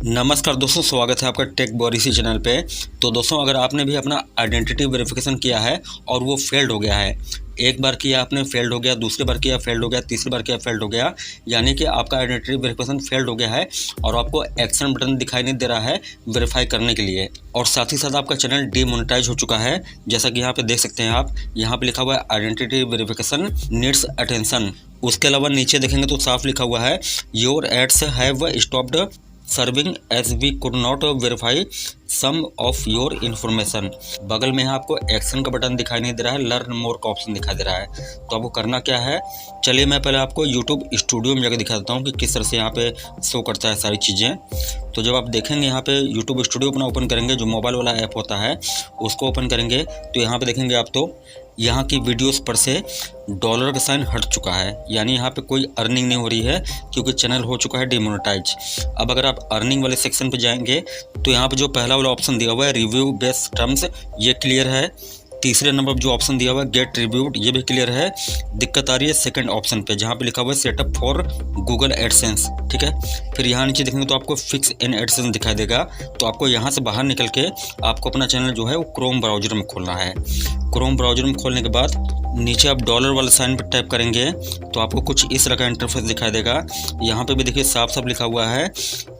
नमस्कार दोस्तों, स्वागत है आपका टेक बॉरिसी चैनल पे। तो दोस्तों, अगर आपने भी अपना आइडेंटिटी वेरिफिकेशन किया है और वो फेल्ड हो गया है, एक बार किया आपने फेल्ड हो गया, दूसरी बार किया फेल्ड हो गया, तीसरी बार किया फेल्ड हो गया, यानी कि आपका आइडेंटिटी वेरिफिकेशन फेल्ड हो गया है और आपको एक्शन बटन दिखाई नहीं दे रहा है वेरीफाई करने के लिए, और साथ ही साथ आपका चैनल डीमोनेटाइज हो चुका है। जैसा कि यहाँ पे देख सकते हैं आप, यहाँ पे लिखा हुआ है आइडेंटिटी वेरिफिकेशन नीड्स अटेंशन। उसके अलावा नीचे देखेंगे तो साफ लिखा हुआ है your ads have stopped serving as we could not verify some of your information. बगल में आपको एक्शन का बटन दिखाई नहीं दे रहा है, लर्न मोर का ऑप्शन दिखाई दे रहा है। तो आपको करना क्या है, चलिए मैं पहले आपको यूट्यूब स्टूडियो में जाकर दिखा देता हूँ कि किस तरह से यहाँ पे शो करता है सारी चीज़ें। तो जब आप देखेंगे यहाँ पे यूट्यूब स्टूडियो अपना ओपन करेंगे, जो मोबाइल वाला ऐप होता है उसको ओपन करेंगे, तो यहाँ पे देखेंगे आप तो यहाँ की वीडियोस पर से डॉलर का साइन हट चुका है, यानी यहाँ पे कोई अर्निंग नहीं हो रही है क्योंकि चैनल हो चुका है डिमोनेटाइज। अब अगर आप अर्निंग वाले सेक्शन पे जाएंगे तो यहाँ पे जो पहला वाला ऑप्शन दिया हुआ है रिव्यू बेस्ड टर्म्स, ये क्लियर है। तीसरे नंबर पर जो ऑप्शन दिया हुआ है गेट रिव्यूड, ये भी क्लियर है। दिक्कत आ रही है सेकंड ऑप्शन पे जहाँ पे लिखा हुआ है सेटअप फॉर गूगल एडसेंस, ठीक है। फिर यहाँ नीचे देखेंगे तो आपको फिक्स इन एडसेंस दिखाई देगा। तो आपको यहाँ से बाहर निकल के आपको अपना चैनल जो है वो क्रोम ब्राउजर में खोलना है। क्रोम ब्राउजर में खोलने के बाद नीचे आप डॉलर वाले साइन पर टाइप करेंगे तो आपको कुछ इस तरह का इंटरफेस दिखाई देगा। यहाँ पे भी देखिए साफ साफ लिखा हुआ है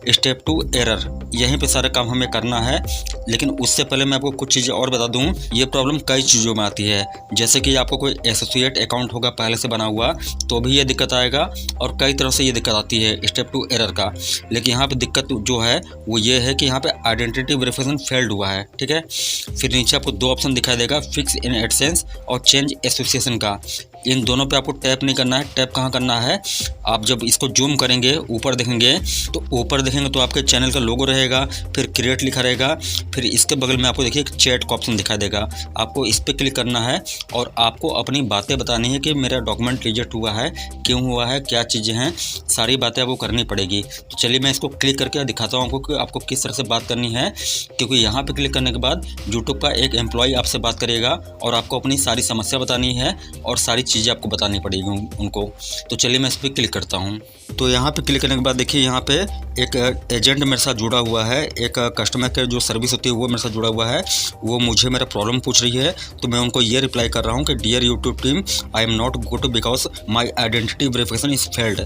स्टेप टू एरर, यहीं पे सारा काम हमें करना है। लेकिन उससे पहले मैं आपको कुछ चीज़ें और बता दूं, ये प्रॉब्लम कई चीज़ों में आती है। जैसे कि आपको कोई एसोसिएट अकाउंट होगा पहले से बना हुआ तो भी ये दिक्कत आएगा, और कई तरह से ये दिक्कत आती है स्टेप टू एरर का। लेकिन यहाँ पे दिक्कत जो है वो ये है कि यहाँ पे आइडेंटिटी वेरिफिकेशन फेल्ड हुआ है, ठीक है। फिर नीचे आपको दो ऑप्शन दिखाई देगा, फिक्स इन एडसेंस और चेंज एसोसिएशन का। इन दोनों पे आपको टैप नहीं करना है। टैप कहाँ करना है, आप जब इसको जूम करेंगे ऊपर देखेंगे तो ऊपर देखेंगे तो आपके चैनल का लोगो रहेगा, फिर क्रिएट लिखा रहेगा, फिर इसके बगल में आपको देखिए एक चैट का ऑप्शन दिखाई देगा। आपको इस पर क्लिक करना है और आपको अपनी बातें बतानी है कि मेरा डॉक्यूमेंट रिजेक्ट हुआ है, क्यों हुआ है, क्या चीज़ें हैं, सारी बातें आपको करनी पड़ेगी। तो चलिए मैं इसको क्लिक करके दिखाता हूँ आपको कि आपको किस तरह से बात करनी है, क्योंकि यहाँ पर क्लिक करने के बाद यूट्यूब का एक एम्प्लॉय आपसे बात करेगा और आपको अपनी सारी समस्या बतानी है और सारी चीज़ें आपको बतानी पड़ेगी उनको। तो चलिए मैं इस पर क्लिक करता हूँ। तो यहाँ पे क्लिक करने के बाद देखिए यहाँ पे एक एजेंट मेरे साथ जुड़ा हुआ है, एक कस्टमर केयर जो सर्विस होती है वो मेरे साथ जुड़ा हुआ है। वो मुझे मेरा प्रॉब्लम पूछ रही है, तो मैं उनको ये रिप्लाई कर रहा हूँ कि dear YouTube team, I am not good because my identity verification is failed.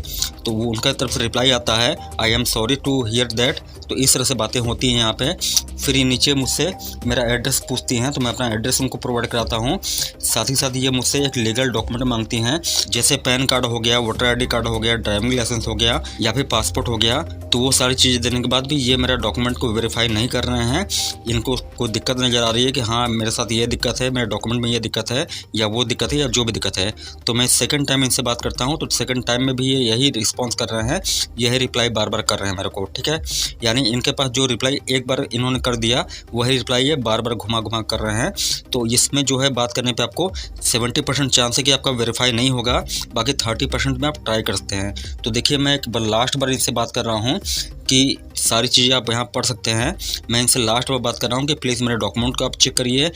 तो वो उनका तरफ से रिप्लाई आता है I am sorry to hear that. तो इस तरह से बातें होती हैं यहाँ पे। फिर ये नीचे मुझसे मेरा एड्रेस पूछती हैं, तो मैं अपना एड्रेस उनको प्रोवाइड कराता हूँ। साथ ही साथ ये मुझसे एक लीगल डॉक्यूमेंट मांगती हैं, जैसे पैन कार्ड हो गया, वोटर आईडी कार्ड हो गया, ड्राइविंग लाइसेंस हो गया या फिर पासपोर्ट हो गया। तो वो सारी चीज़ें देने के बाद भी ये मेरा डॉक्यूमेंट को वेरीफाई नहीं कर रहे हैं। इनको कोई दिक्कत नज़र आ रही है कि हाँ मेरे साथ ये दिक्कत है, मेरे डॉक्यूमेंट में ये दिक्कत है या वो दिक्कत है या जो भी दिक्कत है। तो मैं सेकंड टाइम इनसे बात करता हूँ, तो सेकंड टाइम में भी ये यही रिस्पॉन्स कर रहे हैं, यही रिप्लाई बार बार कर रहे हैं मेरे को, ठीक है। यानी इनके पास जो रिप्लाई एक बार इन्होंने कर दिया वही रिप्लाई ये बार बार घुमा घुमा कर रहे हैं। तो इसमें जो है बात करने पे आपको 70% चांस है कि आपका वेरीफाई नहीं होगा, बाकी 30% में आप ट्राई कर सकते हैं। तो देखिए मैं एक बार लास्ट बार इनसे बात कर रहा हूँ कि सारी चीज़ें आप यहाँ पढ़ सकते हैं। मैं इनसे लास्ट बार बात कर रहा हूँ कि प्लीज़ मेरे डॉक्यूमेंट को आप चेक करिए,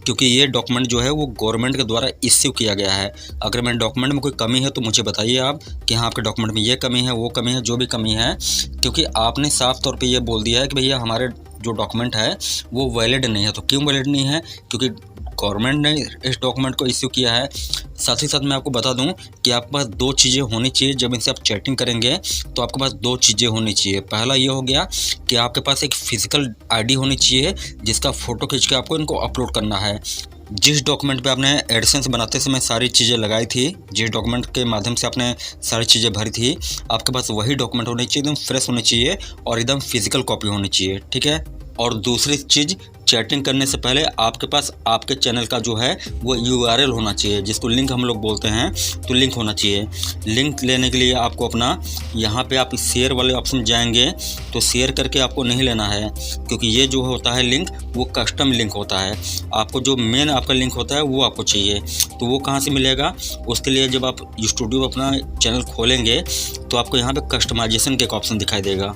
क्योंकि ये डॉक्यूमेंट जो है वो गवर्नमेंट के द्वारा इश्यू किया गया है। अगर मेरे डॉक्यूमेंट में कोई कमी है तो मुझे बताइए आप कि हाँ आपके डॉक्यूमेंट में ये कमी है, वो कमी है, जो भी कमी है। क्योंकि आपने साफ तौर पे ये बोल दिया है कि भैया हमारे जो डॉक्यूमेंट है वो वैलिड नहीं है। तो क्यों वैलिड नहीं है, क्योंकि गवर्नमेंट ने इस डॉक्यूमेंट को इश्यू किया है। साथ ही साथ मैं आपको बता दूं कि आपके पास दो चीज़ें होनी चाहिए जब इनसे आप चैटिंग करेंगे, तो आपके पास दो चीज़ें होनी चाहिए। पहला ये हो गया कि आपके पास एक फिजिकल आईडी होनी चाहिए जिसका फ़ोटो खींच के आपको इनको अपलोड करना है। जिस डॉक्यूमेंट पे आपने एडसेंस बनाते समय सारी चीज़ें लगाई थी, जिस डॉक्यूमेंट के माध्यम से आपने सारी चीज़ें भरी थी, आपके पास वही डॉक्यूमेंट होनी चाहिए, एकदम फ्रेश होनी चाहिए और एकदम फिजिकल कॉपी होनी चाहिए, ठीक है। और दूसरी चीज़, चैटिंग करने से पहले आपके पास आपके चैनल का जो है वो URL होना चाहिए, जिसको लिंक हम लोग बोलते हैं। तो लिंक होना चाहिए। लिंक लेने के लिए आपको अपना यहाँ पे आप शेयर वाले ऑप्शन जाएंगे, तो शेयर करके आपको नहीं लेना है, क्योंकि ये जो होता है लिंक वो कस्टम लिंक होता है। आपको जो मेन आपका लिंक होता है वो आपको चाहिए। तो वो कहाँ से मिलेगा, उसके लिए जब आप स्टूडियो अपना चैनल खोलेंगे तो आपको यहाँ पर कस्टमाइजेशन का एक ऑप्शन दिखाई देगा।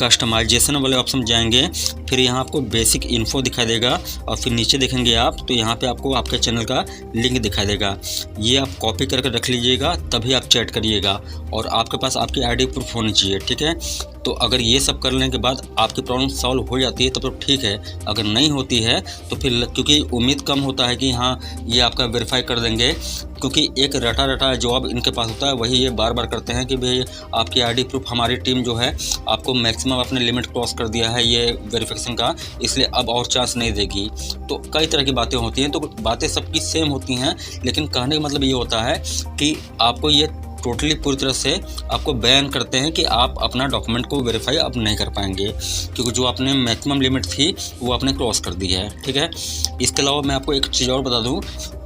कस्टमाइजेशन वाले ऑप्शन जाएंगे, फिर यहाँ आपको बेसिक इन्फो दिखाई देगा और फिर नीचे देखेंगे आप तो यहाँ पे आपको आपके चैनल का लिंक दिखाई देगा। ये आप कॉपी करके रख लीजिएगा, तभी आप चैट करिएगा और आपके पास आपकी आईडी प्रूफ होनी चाहिए, ठीक है। तो अगर ये सब करने के बाद आपकी प्रॉब्लम सॉल्व हो जाती है तब तो ठीक है, अगर नहीं होती है तो फिर क्योंकि उम्मीद कम होता है कि हाँ ये आपका वेरीफाई कर देंगे, क्योंकि एक रटा जवाब इनके पास होता है, वही ये बार बार करते हैं कि भाई आपकी आईडी प्रूफ हमारी टीम जो है आपको मैक्सिमम अपने लिमिट क्रॉस कर दिया है ये वेरिफिकेशन का, इसलिए अब और चांस नहीं देगी। तो कई तरह की बातें होती हैं, तो बातें सबकी सेम होती हैं, लेकिन कहने का मतलब ये होता है कि आपको ये टोटली पूरी तरह से आपको बैन करते हैं कि आप अपना डॉक्यूमेंट को वेरीफाई अब नहीं कर पाएंगे, क्योंकि जो आपने मैक्सिमम लिमिट थी वो आपने क्रॉस कर दी है। ठीक है, इसके अलावा मैं आपको एक चीज़ और बता दूं,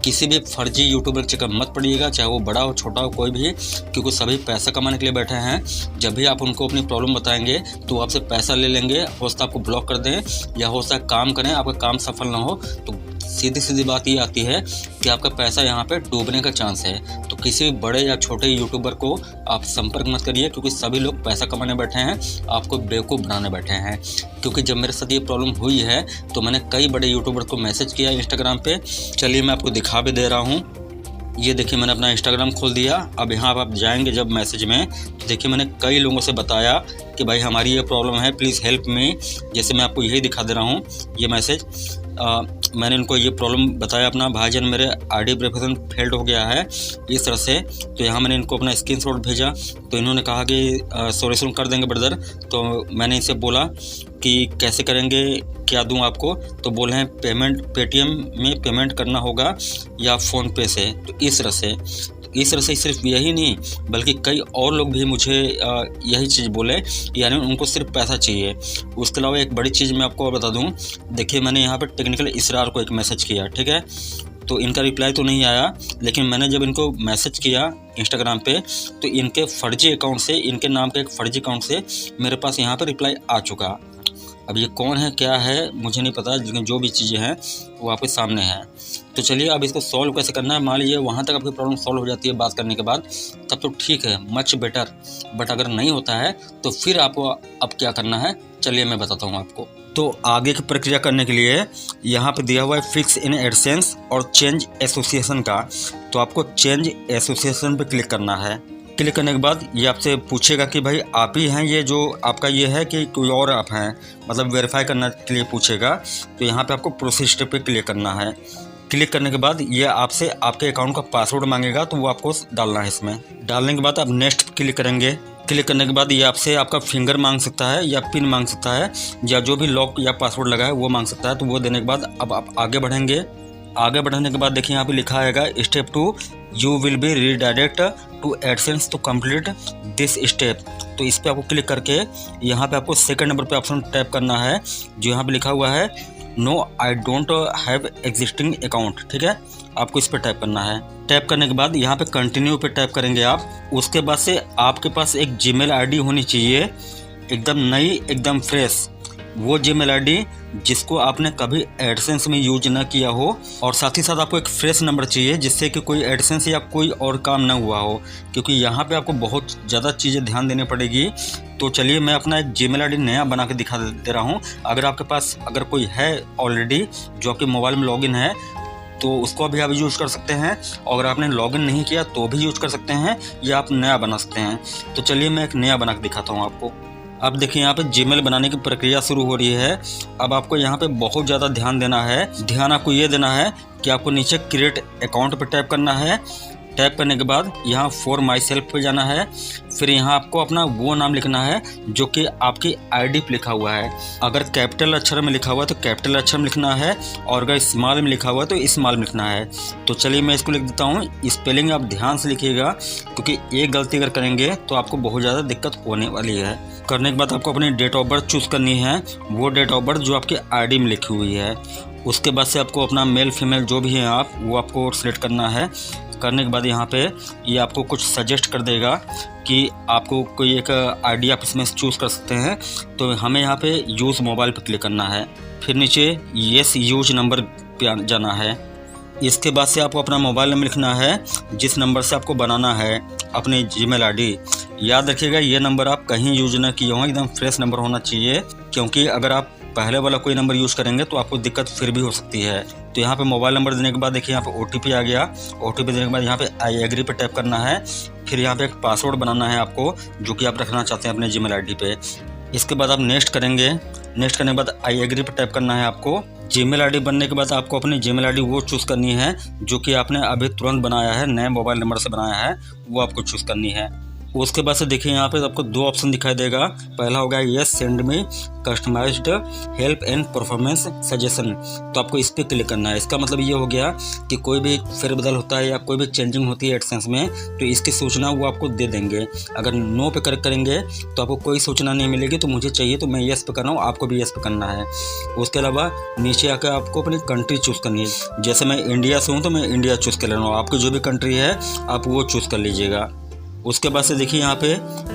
किसी भी फर्जी यूट्यूबर के चक्कर मत पड़िएगा, चाहे वो बड़ा हो छोटा हो कोई भी, क्योंकि सभी पैसा कमाने के लिए बैठे हैं। जब भी आप उनको अपनी प्रॉब्लम बताएंगे तो आपसे पैसा ले लेंगे, हो सकता है आपको ब्लॉक कर दें या हो सकता है काम करें, आपका काम सफल ना हो, तो सीधी बात ये आती है कि आपका पैसा यहाँ पे डूबने का चांस है। तो किसी बड़े या छोटे यूट्यूबर को आप संपर्क मत करिए, क्योंकि सभी लोग पैसा कमाने बैठे हैं, आपको बेवकूफ़ बनाने बैठे हैं। क्योंकि जब मेरे साथ ये प्रॉब्लम हुई है तो मैंने कई बड़े यूट्यूबर को मैसेज किया इंस्टाग्राम पे। चलिए मैं आपको दिखा भी दे रहा हूँ, ये देखिए मैंने अपना इंस्टाग्राम खोल दिया। अब यहाँ आप जाएंगे जब मैसेज में, तो देखिए मैंने कई लोगों से बताया कि भाई हमारी ये प्रॉब्लम है, प्लीज़ हेल्प मी। जैसे मैं आपको यही दिखा दे रहा हूँ ये मैसेज, मैंने इनको ये प्रॉब्लम बताया अपना, भाईजान मेरे आईडी वेरिफिकेशन फेल्ड हो गया है इस तरह से। तो यहाँ मैंने इनको अपना स्क्रीनशॉट भेजा, तो इन्होंने कहा कि सॉल्यूशन कर देंगे ब्रदर। तो मैंने इनसे बोला कि कैसे करेंगे, क्या दूं आपको, तो बोले हैं पेमेंट पेटीएम में पेमेंट करना होगा या फ़ोनपे से। तो इस तरह से सिर्फ यही नहीं बल्कि कई और लोग भी मुझे यही चीज़ बोले, यानी उनको सिर्फ पैसा चाहिए। उसके अलावा एक बड़ी चीज़ मैं आपको और बता दूं, देखिए मैंने यहाँ पर टेक्निकल इसरार को एक मैसेज किया, ठीक है, तो इनका रिप्लाई तो नहीं आया, लेकिन मैंने जब इनको मैसेज किया इंस्टाग्राम पे तो इनके फर्जी अकाउंट से, इनके नाम के एक फर्जी अकाउंट से मेरे पास यहाँ पर रिप्लाई आ चुका। अब ये कौन है क्या है मुझे नहीं पता, लेकिन जो भी चीज़ें हैं वो आपके सामने है। तो चलिए अब इसको सॉल्व कैसे करना है। मान लीजिए वहाँ तक आपकी प्रॉब्लम सॉल्व हो जाती है बात करने के बाद, तब तो ठीक है, मच बेटर। बट अगर नहीं होता है तो फिर आपको अब क्या करना है, चलिए मैं बताता हूँ आपको। तो आगे की प्रक्रिया करने के लिए यहाँ पे दिया हुआ है फिक्स इन एडसेंस और चेंज एसोसिएशन का। तो आपको चेंज एसोसिएशन पे क्लिक करना है। क्लिक करने के बाद ये आपसे पूछेगा कि भाई आप ही हैं ये जो आपका ये है कि कोई और आप हैं, मतलब वेरीफाई करने के लिए पूछेगा। तो यहाँ पे आपको प्रोसीड पे क्लिक करना है। क्लिक करने के बाद ये आपसे आपके अकाउंट का पासवर्ड मांगेगा, तो वो आपको डालना है। इसमें डालने के बाद आप नेक्स्ट क्लिक करेंगे। क्लिक करने के बाद ये आपसे आपका फिंगर मांग सकता है या पिन मांग सकता है या जो भी लॉक या पासवर्ड लगा है वो मांग सकता है। तो वो देने के बाद अब आप आगे बढ़ेंगे। आगे बढ़ने के बाद देखिए यहाँ पे लिखा आएगा step 2 you will be redirect to AdSense to complete this step. तो इस पर आपको क्लिक करके यहाँ पे आपको सेकंड नंबर पे ऑप्शन टैप करना है, जो यहाँ पे लिखा हुआ है no I don't have existing account. ठीक है, आपको इस पर टैप करना है। टैप करने के बाद यहाँ पे कंटिन्यू पे टैप करेंगे आप। उसके बाद से आपके पास एक जीमेल आईडी होनी चाहिए, एकदम नई, एकदम फ्रेश, वो जीमेल आईडी जिसको आपने कभी एडसेंस में यूज ना किया हो, और साथ ही साथ आपको एक फ्रेश नंबर चाहिए जिससे कि कोई एडसेंस या कोई और काम ना हुआ हो, क्योंकि यहाँ पे आपको बहुत ज़्यादा चीज़ें ध्यान देनी पड़ेगी। तो चलिए मैं अपना एक जीमेल आईडी नया बना के दिखा दे रहा हूँ। अगर आपके पास अगर कोई है ऑलरेडी जो आपके मोबाइल में लॉगिन है तो उसको भी आप यूज़ कर सकते हैं, और अगर आपने लॉगिन नहीं किया तो भी यूज़ कर सकते हैं, या आप नया बना सकते हैं। तो चलिए मैं एक नया बना के दिखाता हूँ आपको। अब देखिए यहाँ पे जीमेल बनाने की प्रक्रिया शुरू हो रही है। अब आपको यहाँ पे बहुत ज़्यादा ध्यान देना है। ध्यान आपको ये देना है कि आपको नीचे क्रिएट अकाउंट पे टैप करना है। टैप करने के बाद यहाँ फॉर माई सेल्फ पे जाना है। फिर यहाँ आपको अपना वो नाम लिखना है जो कि आपकी आईडी पे लिखा हुआ है। अगर कैपिटल अक्षर में लिखा हुआ है तो कैपिटल अक्षर में लिखना है, और अगर स्मॉल में लिखा हुआ है तो स्मॉल में लिखना है। तो चलिए मैं इसको लिख देता हूँ। स्पेलिंग आप ध्यान से लिखिएगा, क्योंकि एक गलती अगर करेंगे तो आपको बहुत ज़्यादा दिक्कत होने वाली है। करने के बाद आपको अपनी डेट ऑफ बर्थ चूज़ करनी है, वो डेट ऑफ बर्थ जो आपकी आईडी में लिखी हुई है। उसके बाद से आपको अपना मेल फीमेल जो भी हैं आप, वो आपको सिलेक्ट करना है। करने के बाद यहाँ पे ये आपको कुछ सजेस्ट कर देगा कि आपको कोई एक आईडी आप इसमें चूज़ कर सकते हैं। तो हमें यहाँ पे यूज़ मोबाइल पे क्लिक करना है। फिर नीचे येस यूज नंबर पे जाना है। इसके बाद से आपको अपना मोबाइल नंबर लिखना है जिस नंबर से आपको बनाना है अपनी जीमेल आईडी। याद रखिएगा ये नंबर आप कहीं यूज ना किए हों, एकदम फ्रेश नंबर होना चाहिए, क्योंकि अगर आप पहले वाला कोई नंबर यूज़ करेंगे तो आपको दिक्कत फिर भी हो सकती है। तो यहाँ पे मोबाइल नंबर देने के बाद देखिए यहाँ पे OTP आ गया। OTP देने के बाद यहाँ पे आई एग्री पे टैप करना है। फिर यहाँ पे एक पासवर्ड बनाना है आपको, जो कि आप रखना चाहते हैं अपने जीमेल आईडी पे। इसके बाद आप नेक्स्ट करेंगे। नेक्स्ट करने के बाद आई एग्री पर टैप करना है आपको। जीमेल आईडी बनने के बाद आपको अपनी जीमेल आईडी वो चूज़ करनी है जो कि आपने अभी तुरंत बनाया है, नए मोबाइल नंबर से बनाया है, वो आपको चूज़ करनी है। उसके बाद से देखिए यहाँ पे आपको दो ऑप्शन दिखाई देगा। पहला होगा yes send me customised help and performance suggestion, तो आपको इस पर क्लिक करना है। इसका मतलब ये हो गया कि कोई भी फेरबदल होता है या कोई भी चेंजिंग होती है एडसेंस में तो इसकी सूचना वो आपको दे देंगे। अगर नो पे क्लिक करेंगे तो आपको कोई सूचना नहीं मिलेगी। तो मुझे चाहिए तो मैं यस पे कर रहा हूँ, आपको भी यस पे करना है। उसके अलावा नीचे आकर आपको अपनी कंट्री चूज़ करनी है। जैसे मैं इंडिया से हूँ तो मैं इंडिया चूज़ कर ले रहा हूँ, आपकी जो भी कंट्री है आप वो चूज़ कर लीजिएगा। उसके बाद से देखिए यहाँ पे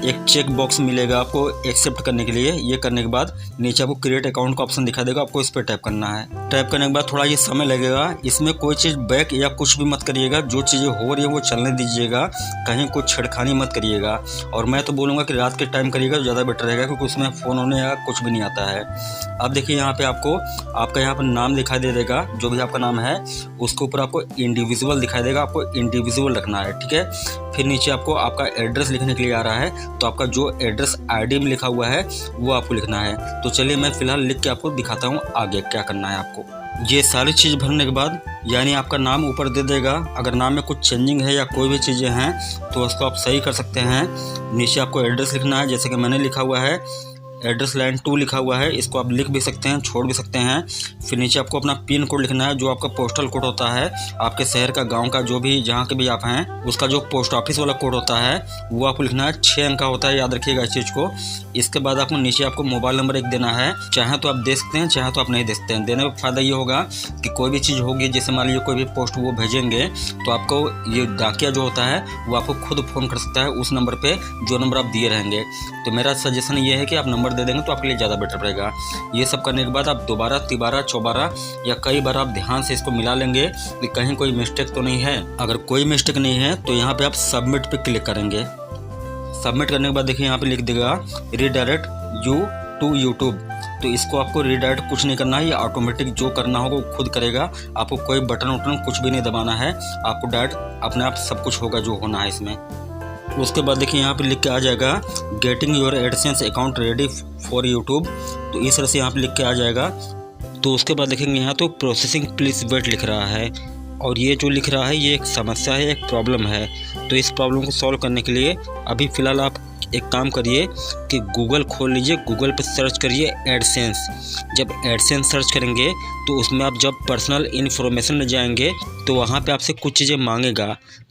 एक चेक बॉक्स मिलेगा आपको एक्सेप्ट करने के लिए। ये करने के बाद नीचे आपको क्रिएट अकाउंट का ऑप्शन दिखा देगा, आपको इस पर टैप करना है। टैप करने के बाद थोड़ा ये समय लगेगा। इसमें कोई चीज़ बैक या कुछ भी मत करिएगा, जो चीज़ें हो रही है वो चलने दीजिएगा, कहीं कुछ छेड़खानी मत करिएगा। और मैं तो बोलूँगा कि रात के टाइम करिएगा तो ज़्यादा बेटर रहेगा, क्योंकि उसमें फ़ोन होने या कुछ भी नहीं आता है। अब देखिए यहाँ पे आपको आपका यहाँ पर नाम दिखाई दे देगा, जो भी आपका नाम है उसके ऊपर आपको इंडिविजुअल दिखाई देगा, आपको इंडिविजुअल रखना है, ठीक है। फिर नीचे आपको आपका एड्रेस लिखने के लिए आ रहा है, तो आपका जो एड्रेस आईडी में लिखा हुआ है वो आपको लिखना है। तो चलिए मैं फ़िलहाल लिख के आपको दिखाता हूँ आगे क्या करना है आपको। ये सारी चीज़ भरने के बाद यानी आपका नाम ऊपर दे देगा। अगर नाम में कुछ चेंजिंग है या कोई भी चीज़ें हैं तो उसको आप सही कर सकते हैं। नीचे आपको एड्रेस लिखना है, जैसे कि मैंने लिखा हुआ है एड्रेस लाइन 2 लिखा हुआ है, इसको आप लिख भी सकते हैं, छोड़ भी सकते हैं। फिर नीचे आपको अपना पिन कोड लिखना है, जो आपका पोस्टल कोड होता है आपके शहर का, गांव का, जो भी जहां के भी आप हैं उसका जो पोस्ट ऑफिस वाला कोड होता है वो आपको लिखना है। 6 अंक का होता है, याद रखिएगा इस चीज़ को। इसके बाद आपको नीचे आपको मोबाइल नंबर एक देना है, चाहे तो आप दे सकते हैं चाहे तो आप नहीं दे सकते हैं। देने का फ़ायदा ये होगा कि कोई भी चीज़ होगी, जैसे मान लीजिए कोई भी पोस्ट वो भेजेंगे तो आपको ये डाकिया जो होता है वो आपको खुद फ़ोन कर सकता है उस नंबर पर जो नंबर आप दिए रहेंगे। तो मेरा सजेशन ये है कि आप नंबर दे देंगे तो आपके लिए ज़्यादा बेटर रहेगा। ये सब करने के बाद आप दोबारा, तिबारा, चौबारा या कई बार आप ध्यान से इसको मिला लेंगे कि कहीं कोई मिस्टेक तो नहीं है। अगर कोई मिस्टेक नहीं है तो यहाँ पे आप सबमिट पे क्लिक करेंगे। सबमिट करने के बाद देखिए यहाँ पे लिख देगा रीडायरेक्ट यू टू यूट्यूब, तो इसको आपको रीडायरेक्ट कुछ नहीं करना है, ये ऑटोमेटिक जो करना होगा वो खुद करेगा। आपको कोई बटन वटन कुछ भी नहीं दबाना है, आपको डायरेक्ट अपने आप सब कुछ होगा जो होना है इसमें। उसके बाद देखिए यहाँ पे लिख के आ जाएगा getting your AdSense account ready for YouTube, तो इस तरह से यहाँ पे लिख के आ जाएगा। तो उसके बाद देखेंगे यहाँ तो प्रोसेसिंग प्लीज वेट लिख रहा है, और ये जो लिख रहा है ये एक समस्या है, एक प्रॉब्लम है। तो इस प्रॉब्लम को सॉल्व करने के लिए अभी फ़िलहाल आप एक काम करिए कि गूगल खोल लीजिए, गूगल पर सर्च करिए एडसेंस। जब एडसेंस सर्च करेंगे तो उसमें आप जब पर्सनल इन्फॉर्मेशन में जाएंगे तो वहाँ पे आपसे कुछ चीज़ें मांगेगा।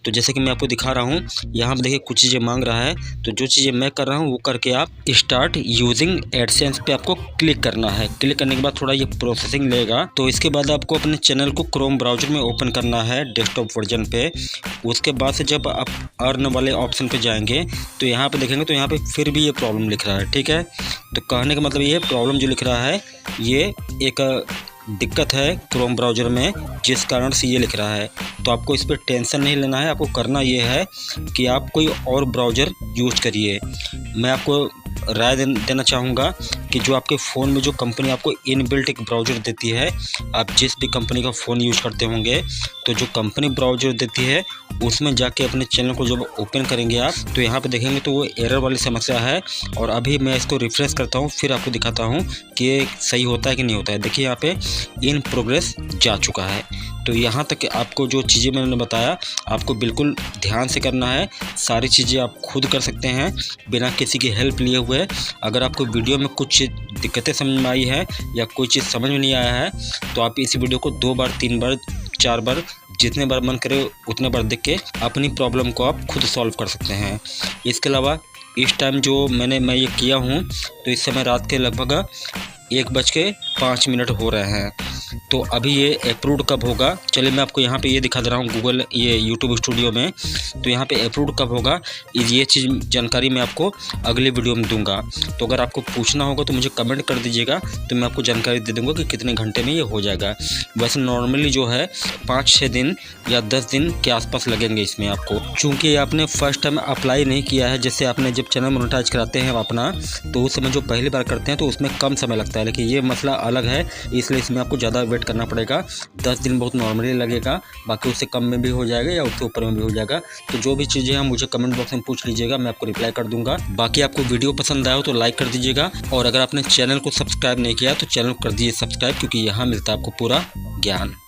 तो जैसे कि मैं आपको दिखा रहा हूँ, यहाँ पे देखिए कुछ चीज़ें मांग रहा है, तो जो चीज़ें मैं कर रहा हूँ वो करके आप स्टार्ट यूजिंग एडसेंस पे आपको क्लिक करना है। क्लिक करने के बाद थोड़ा ये प्रोसेसिंग लेगा, तो इसके बाद आपको अपने चैनल को क्रोम ब्राउज़र में ओपन करना है डेस्कटॉप वर्जन पे। उसके बाद से जब आप अर्न वाले ऑप्शन पे जाएंगे तो यहाँ पे देखेंगे तो यहाँ पे फिर भी ये प्रॉब्लम लिख रहा है, ठीक है। तो कहने का मतलब ये प्रॉब्लम जो लिख रहा है ये एक दिक्कत है क्रोम ब्राउज़र में, जिस कारण से ये लिख रहा है। तो आपको इस पर टेंशन नहीं लेना है, आपको करना ये है कि आप कोई और ब्राउज़र यूज करिए। मैं आपको राय देना चाहूँगा कि जो आपके फ़ोन में जो कंपनी आपको इनबिल्ट एक ब्राउज़र देती है, आप जिस भी कंपनी का फ़ोन यूज़ करते होंगे तो जो कंपनी ब्राउज़र देती है उसमें जाके अपने चैनल को जब ओपन करेंगे आप तो यहाँ पे देखेंगे तो वो एरर वाली समस्या है। और अभी मैं इसको रिफ्रेश करता हूँ, फिर आपको दिखाता हूँ कि ये सही होता है कि नहीं होता है। देखिए यहाँ पे इन प्रोग्रेस जा चुका है। तो यहाँ तक आपको जो चीज़ें मैंने बताया आपको बिल्कुल ध्यान से करना है। सारी चीज़ें आप खुद कर सकते हैं बिना किसी की हेल्प लिए हुए। अगर आपको वीडियो में कुछ दिक्कतें समझ में आई है या कोई चीज़ समझ में नहीं आया है तो आप इस वीडियो को 2 बार, 3 बार, 4 बार, जितने बार मन करे उतने बार देख के अपनी प्रॉब्लम को आप खुद सॉल्व कर सकते हैं। इसके अलावा इस टाइम जो मैं ये किया हूँ तो इस समय रात के लगभग 1:05 हो रहे हैं। तो अभी ये अप्रूव्ड कब होगा, चलिए मैं आपको यहाँ पे ये दिखा दे रहा हूँ गूगल ये यूट्यूब स्टूडियो में। तो यहाँ पे अप्रूव्ड कब होगा ये चीज़ जानकारी मैं आपको अगले वीडियो में दूंगा। तो अगर आपको पूछना होगा तो मुझे कमेंट कर दीजिएगा, तो मैं आपको जानकारी दे दूँगा कि कितने घंटे में ये हो जाएगा। वैसे नॉर्मली जो है 5-6 दिन या 10 दिन के आसपास लगेंगे इसमें आपको, चूँकि आपने फर्स्ट टाइम अप्लाई नहीं किया है। जैसे आपने जब चैनल मोनेटाइज कराते हैं अपना तो उस समय जो पहली बार करते हैं तो उसमें कम समय लगता है, लेकिन ये मसला अलग है, इसलिए इसमें आपको ज़्यादा वेट करना पड़ेगा। 10 दिन बहुत नॉर्मली लगेगा, बाकी उससे कम में भी हो जाएगा या उससे ऊपर में भी हो जाएगा। तो जो भी चीज़ें हैं मुझे कमेंट बॉक्स में पूछ लीजिएगा, मैं आपको रिप्लाई कर दूंगा। बाकी आपको वीडियो पसंद आया हो तो लाइक कर दीजिएगा, और अगर आपने चैनल को सब्सक्राइब नहीं किया तो चैनल को कर दीजिए सब्सक्राइब, क्योंकि यहाँ मिलता है आपको पूरा ज्ञान।